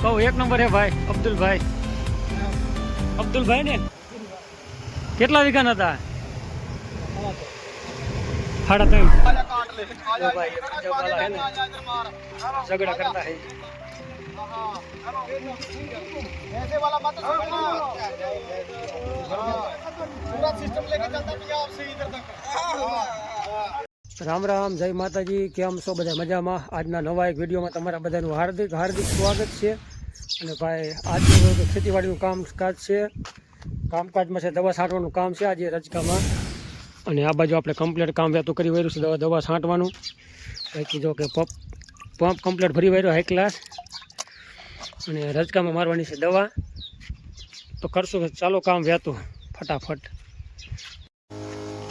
કહું એક નંબર હે ભાઈ અબ્દુલભાઈ ને કેટલા વીઘા હતા? 3.5 ભાઈ झगड़ा करता है। ऐसे वाला मत सोचना, पूरा सिस्टम लेके चलता पंजाब से इधर तक। राम राम, जय माताजी। केम छो बधा मजामां? आजना नवा एक विडियो में तमारा बधानुं हार्दिक हार्दिक स्वागत है। अने भाई आज खेतीवाड़ी कामकाज है, कामकाज में दवा छांटवानुं काम है आज रजका में। अने आ बाजू आपणे कम्प्लीट काम वेतुं करी वर्युं छे, दवा छांटवानुं। बाकी जो कि पंप कम्प्लीट भरी वर्यो हाई क्लास अने रजका में मारवानी छे दवा। तो करशुं चालो काम वेतुं फटाफट।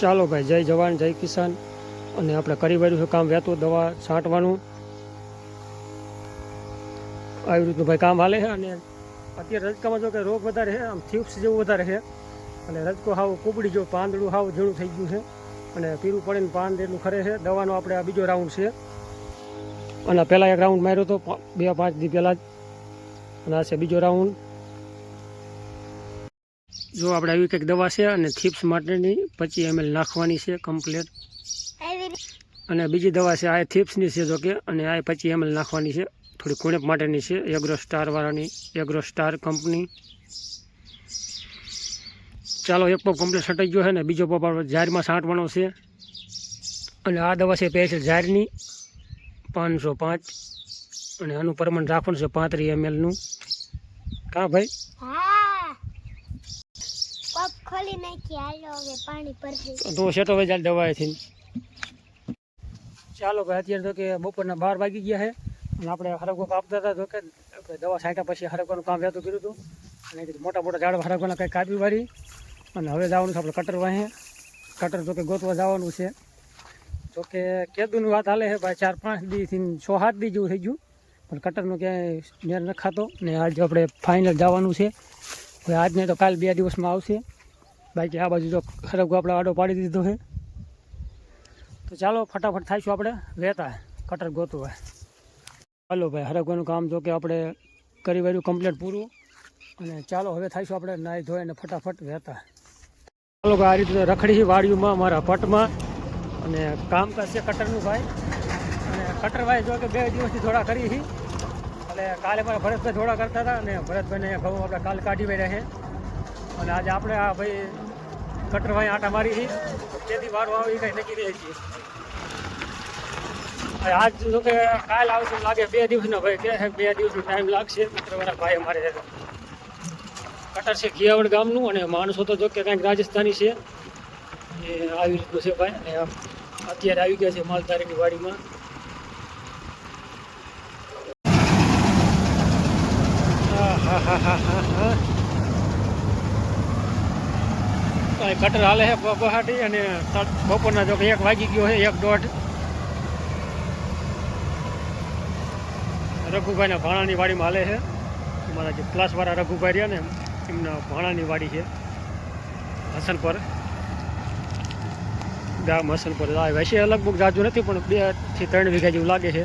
चालो भाई, जय जवान जय किसान। अने आपणे करी वर्युं छे काम वेतुं दवा छांटवानुं। આવી રીતનું ભાઈ કામ હાલે છે। અને અત્યારે રજકામાં જો કે રોગ વધારે છે, આમ થીપ્સ જેવું વધારે છે અને રજકો હાવ કુબડી જો પાંદડું હાવ ઝીણું થઈ ગયું છે અને પીરું પડીને પાંદ એટલું ખરે છે। દવાનો આપણે આ બીજો રાઉન્ડ છે અને પહેલાં એક રાઉન્ડ માર્યો હતો 2-5 દી પહેલાં જ અને આ છે બીજો રાઉન્ડ। જો આપણે આવી કંઈક દવા છે અને થીપ્સ માટેની 25 ml નાખવાની છે કમ્પ્લીટ। અને બીજી દવા છે આ થીપ્સની છે જો કે, અને આ 25 ml નાખવાની છે થોડી કુણપ માટેની છે, એગ્રો સ્ટાર વાળાની, એગ્રો સ્ટાર કંપની। ચાલો એક પંપ કમ્પ્લીટ છટાઈ ગયો છે ને બીજો પંપ આપણે ઝારમાં છાંટવાનો છે। અને આ દવા છે સ્પેશિયલ ઝારની 505 અને આનું પ્રમાણ રાખવાનું છે 35 ml નું। કા ભાઈ? હા, પપ ખોલી નાખી, હાલો હવે પાણી ભરી તો સેટો ભાઈ ચાલ દવાએથી। ચાલો ભાઈ, અત્યારે તો કે બપોરના 12 વાગી ગયા છે અને આપણે હરગો કાપતા હતા તો કે દવા છાંટ્યા પછી હરગવાનું કામ વહેતું કર્યું હતું અને મોટા મોટા ઝાડવા હરગવાના કંઈ કાપી વાળી અને હવે જવાનું છે આપણે કટર વાહે। કટર જો કે ગોતવા જવાનું છે। જો કે કેદુની વાત હાલે છે ભાઈ, 4-5 દીથી 6-7 દી જેવું થઈ ગયું પણ કટરનું ક્યાંય મેર ન ખાતો ને આજે આપણે ફાઇનલ જવાનું છે। હવે આજ નહીં તો કાલ 2 દિવસમાં આવશે। બાકી આ બાજુ જો હરગો આપણે આડો પાડી દીધો છે। તો ચાલો ફટાફટ થાઈશું આપણે વહેતા કટર ગોતવા। ચાલો ભાઈ, હરગવાનું કામ જો કે આપણે કરી વાળ્યું કમ્પ્લીટ પૂરું અને ચાલો હવે થાઈશું આપણે નાહી ધોઈને ફટાફટ વહેતા। ચાલો ભાઈ, આ રીતે રખડી વાડીઓમાં મારા પટમાં અને કામકાજ છે કટરનું ભાઈ। અને કટર ભાઈ જો કે 2 દિવસથી થોડા કરી છે એટલે કાલે મારા ભરતભાઈ થોડા કરતા હતા અને ભરતભાઈને ઘઉં આપણે કાલ કાઢી વાળ્યા છે અને આજે આપણે આ ભાઈ કટર ભાઈ આટા મારી છે તેથી વારો આવી કંઈ નક્કી રહી છીએ। આજ જો કે કાલ આવશે લાગે 2 દિવસનો ભાઈ કે 2 દિવસનો ટાઈમ લાગશે। કટરવાળા ભાઈ અમારે કટર છે ઘિયાવડ ગામનું અને માણસો તો જો કે કંઈક રાજસ્થાની છે એ આવી રીતનું છે ભાઈ। અને અત્યારે આવી ગયા છે માલધારીની વાડીમાં। કટર હાલે છે બહાટી અને બપોરના જો કે 1 વાગી ગયો છે, 1-1.5। રઘુભાઈના ભાણાની વાડીમાં હાલે છે। અમારા જે ક્લાસવાળા રઘુભાઈ રહ્યા ને એમના ભાણાની વાડી છે હસનપર ગામ હસનપર। વૈસે લગભગ જાજુ નથી પણ 2 થી 3 વીઘા જેવું લાગે છે।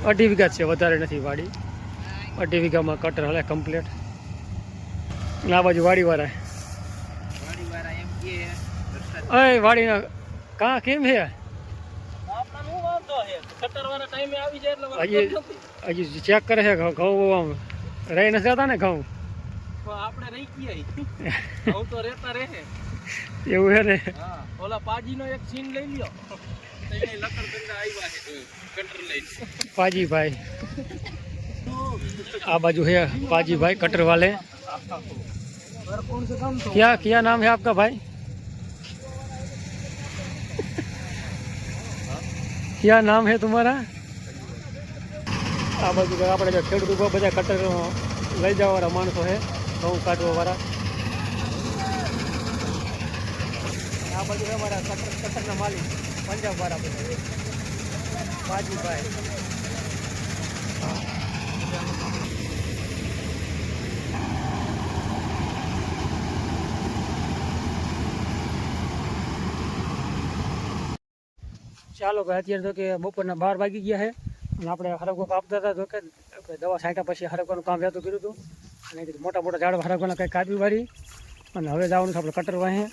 2.5 વીઘા જ છે, વધારે નથી વાડી। 2.5 વીઘામાં કટર હાલે કમ્પ્લીટ। આ બાજુ વાડીવાળા અય વાડીના કાં કેમ છે? હજી ચેક કરે છે ઘઉં આમ રહી નથી જતા ને ઘઉં આપણે રહી ગયા તો રહેતા રહે એવું છે ને। ઓલા પાજીનો એક સીન લઈ લ્યો, લકડ ધંધા આવ્યા છે કટર લઈને પાજીભાઈ। આ બાજુ है पाजीभाई कटर वाले। क्या क्या नाम है आपका भाई? क्या नाम है तुम्हारा? આ બાજુ આપણે જો ખેડૂતો બધા કટર લઈ જવાવાળા માણસો છે, ઘઉં કાઢવા વાળા। આ બાજુ અમારા કટરના માલિક પંજાબ વાળા બધા પાજીભાઈ। ચાલો ભાઈ, અત્યારે તો કે બપોરના 12 વાગી ગયા છે અને આપણે હરગો કાપતા હતા તો કે આપણે દવા છાંટ્યા પછી હરકવાનું કામ વહેતું કર્યું હતું અને કીધું મોટા મોટા ઝાડ હરકવાના કંઈ કાપી વાળી અને હવે જવાનું છે આપણે કટર વાહે.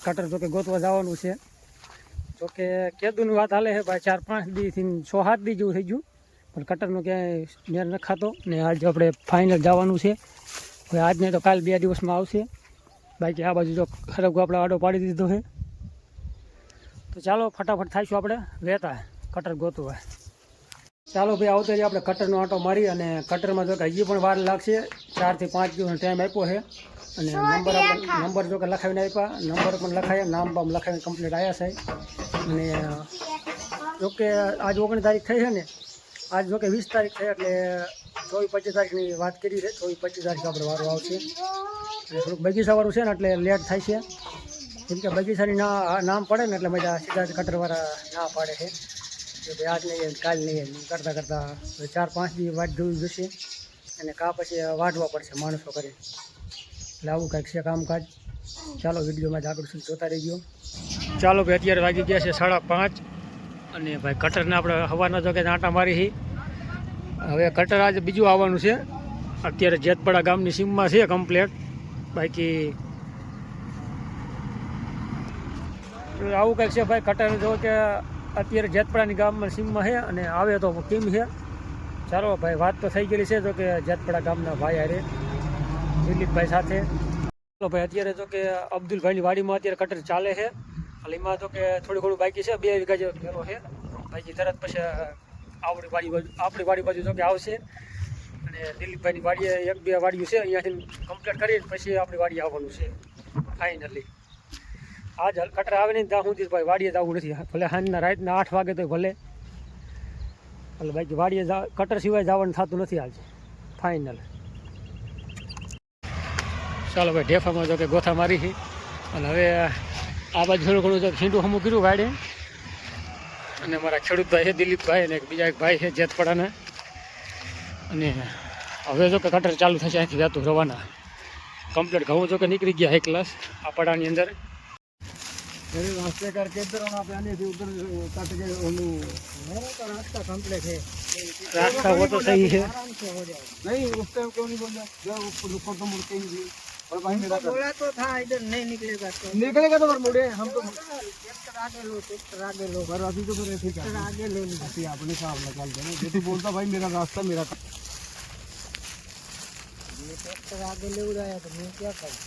કટર જો કે ગોતવા જવાનું છે. જોકે કેદુની વાત હાલે છે ભાઈ 4-5 દીથી 6-7 દી જેવું થઈ ગયું પણ કટરનું ક્યાંય મેર ન ખાતો ને આજે આપણે ફાઇનલ જવાનું છે. હવે આજ નહીં તો કાલ 2 દિવસમાં આવશે. બાકી આ બાજુ જો ખરગો આપણે આડો પાડી દીધો છે. તો ચાલો ફટાફટ થાઈશું આપણે વહેતા કટર ગોતવા. ચાલો ભાઈ આવતો રહીએ આપણે કટરનો આંટો મારી અને કટરમાં જો કે હજી પણ વાર લાગશે. 4 થી 5 દિવસનો ટાઈમ આપ્યો છે અને નંબર જો કે લખાવીને આપ્યા, નંબર પણ લખાયા, નામ બામ લખાવીને કમ્પ્લીટ આવ્યા છે. અને જોકે આજ 19 તારીખ થઈ છે ને, આજ જોકે 20 તારીખ થઈ એટલે 24-25 તારીખની વાત કરી છે. 24-25 તારીખ આપણે વારો આવશે અને થોડુંક બગીચાવાળું છે ને એટલે લેટ થાય છે. કેમ કે બગીચાની નામ પડે ને એટલે મજા સીધા જ કટરવાળા ના પાડે છે કે ભાઈ આજ નહીં કાલ નહીં કરતાં કરતાં 4-5 દી વાટ જોવી જશે અને કા પછી વાટવા પડશે માણસો કરી. એટલે આવું કંઈક છે કામકાજ. ચાલો વિડીયોમાં જ આગળ સુધી જોતા રહી ગયો. ચાલો ભાઈ અત્યારે વાગી ગયા છે 5:30 અને ભાઈ કટરને આપણે હવાના જો કે આંટા મારી છે. હવે કટર આજે બીજું આવવાનું છે. અત્યારે જેતપડા ગામની સીમમાં છે કમ્પ્લેટ. બાકી આવું કંઈક છે ભાઈ. કટર જો કે અત્યારે જેતપડાની ગામમાં સીમમાં છે અને આવે તો કેમ છે. ચાલો ભાઈ વાત તો થઈ ગયેલી છે જો કે જેતપડા ગામના ભાઈ હારે દિલીપભાઈ સાથે. ચાલો ભાઈ અત્યારે જો કે અબ્દુલભાઈની વાડીમાં અત્યારે કટર ચાલે છે. એમાં તો કે થોડું ઘણું બાકી છે, 2 વીઘા જેવો ફેરો છે. બાકી તરત પછી આપણી વાડી બાજુ જો કે આવશે અને દિલીપભાઈની વાડીએ 1-2 વાડીઓ છે અહીંયાથી કમ્પ્લીટ કરીને પછી આપણી વાડીએ આવવાનું છે ફાઇનલી. આજ કટર આવે નહીં ત્યાં સુધી ભાઈ વાડીએ જવું નથી. ભલે સાંજના રાતના 8 વાગે તો ભલે, એટલે બાકી વાડીએ કટર સિવાય જવાનું થતું નથી આજ ફાઇનલ. ચાલો ભાઈ ઢેફામાં જો કે ગોથા મારી છે અને હવે આ બાજુ થોડું ઘણું જો ખીંડું હમું કર્યું ગાડે અને મારા ખેડૂત ભાઈ છે દિલીપભાઈ અને બીજા એક ભાઈ છે જેતપડાના. અને હવે જો કે કટર ચાલુ થશે અહીંથી જતું રવાના. કમ્પ્લીટ ઘઉં જો કે નીકળી ગયા 1 ક્લાસ આ પડાની અંદર. रास्ते करके इधर हम आप आने से उधर कट गए रास्ता कम्प्लीट है. रास्ता वो तो सही है. आराम से हो जाए. नहीं उस टाइम क्यों नहीं बोला जो ऊपर तो मुड़ते ही नहीं और वहीं मेरा बोला तो था इधर नहीं निकलेगा तो फिर मुड़े हम तो आगे लो पर अभी तो फिर ठीक है आगे ले ली अपने हिसाब में चलते हैं. जो तू बोलता भाई मेरा रास्ता मेरा ट्रैक्टर आगे ले उड़ाया तो मैं क्या करूँ.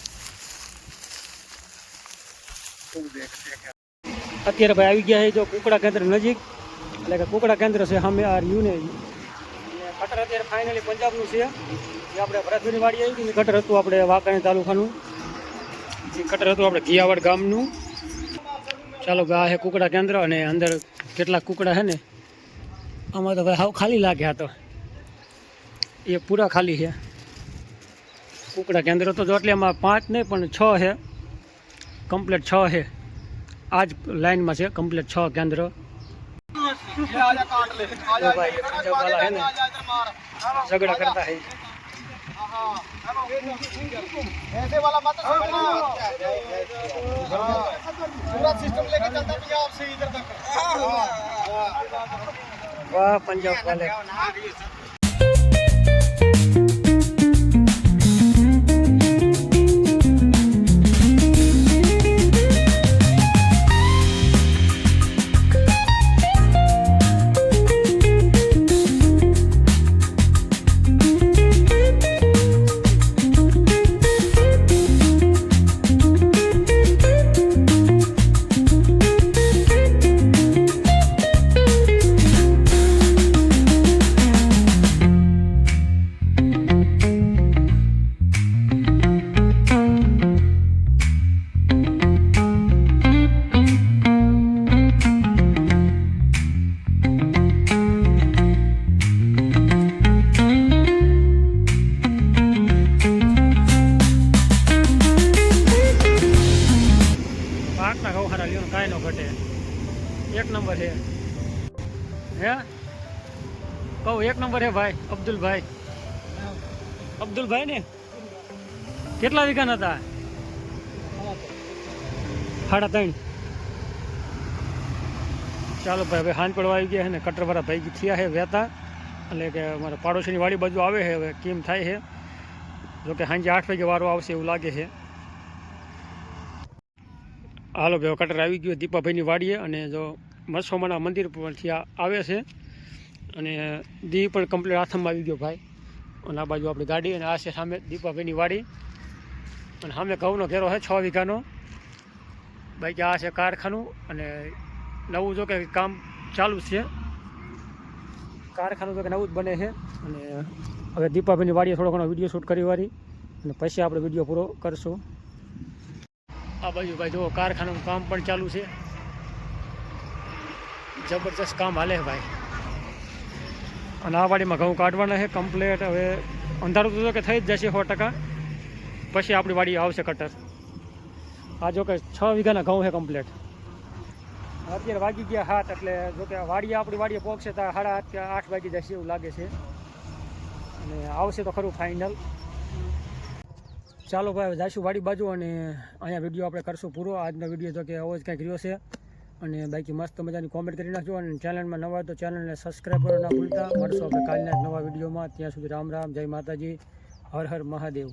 અત્યારે ભાઈ આવી ગયા છે જો કુકડા કેન્દ્ર નજીક, એટલે કે કુકડા કેન્દ્ર છે સામે આ રહ્યું ને. કટર અત્યારે ફાઇનલી પંજાબનું છે. જે આપણે ભરતભાઈની વાડી આવી હતી ને કટર હતું આપણે વાંકાણી તાલુકાનું, જે કટર હતું આપણે ઘિયાવાડ ગામનું. ચાલો આ છે કુકડા કેન્દ્ર અને અંદર કેટલાક કુકડા છે ને આમાં તો ભાઈ હાવ ખાલી લાગે. આ તો એ પૂરા ખાલી છે કુકડા કેન્દ્ર તો જો એટલે એમાં 5 નહીં પણ 6 છે. કમ્પ્લીટ 6 है. आज लाइन में से कम्प्लीट 6 केंद्र. है ना झगड़ा करता है. ऐसे वाला मत पूरा सिस्टम लेके चलता पंजाब से इधर तक. वाह पंजाब वाले. કાંઈ ન ઘટે. 1 નંબર છે હે કહું 1 નંબર હે ભાઈ. અબ્દુલભાઈ ને કેટલા વીઘા હતા? 3.5. ચાલો ભાઈ હવે હાંજ પડવા આવી ગયા છે ને કટરવાળા ભાઈ થયા છે વહેતા એટલે કે અમારા પાડોશીની વાડી બાજુ આવે છે. હવે કેમ થાય છે, જોકે સાંજે 8 વાગે વારો આવશે એવું લાગે છે. હાલો ભાઈ, કટર આવી ગયો દીપાભાઈની વાડીએ, અને જો મરસોમાના મંદિર પરથી આવે છે, અને દી પણ કમ્પ્લીટ હાથમાં આવી ગયો ભાઈ. અને આ બાજુ આપણી ગાડી, અને આ છે સામે દીપાભાઈની વાડી, અને સામે ઘઉંનો ઘેરો છે 6 વીઘાનો. બાકી આ છે કારખાનું, અને નવું જો કે કામ ચાલુ છે. કારખાનું જો કે નવું જ બને છે. અને હવે દીપાભાઈની વાડીએ થોડો ઘણો વિડીયો શૂટ કરી વાળી, અને પછી આપણે વિડીયો પૂરો કરશું. આ બાજુ ભાઈ જો કારખાનાનું કામ પણ ચાલુ છે, જબરજસ્ત કામ હાલે છે ભાઈ. અને આ વાડીમાં ઘઉં કાઢવાના છે કમ્પ્લેટ. હવે અંધારું તો કે થઈ જ જશે 100%, પછી આપણી વાડી આવશે કટર. આ જો કે 6 વીઘાના ઘઉં છે કમ્પ્લેટ. અત્યારે વાગી ગયા 7, એટલે જો કે વાડીએ આપણી વાડીએ પહોંચશે તો 7:30 કે 8 વાગી જશે એવું લાગે છે, અને આવશે તો ખરું ફાઇનલ. ચાલો ભાઈ, જઈશું વાડી બાજુ, અને અહીંયા વિડીયો આપણે કરશું પૂરો. આજનો વિડીયો તો કે આવો જ કંઈક રહ્યો છે. અને બાકી મસ્ત મજાની કોમેન્ટ કરી નાખજો, અને ચેનલમાં નવા તો ચેનલને સબસ્ક્રાઈબ કરવા ના ભૂલતા. મળશું આપણે કાલના નવા વિડીયોમાં. ત્યાં સુધી રામ રામ, જય માતાજી, હર હર મહાદેવ.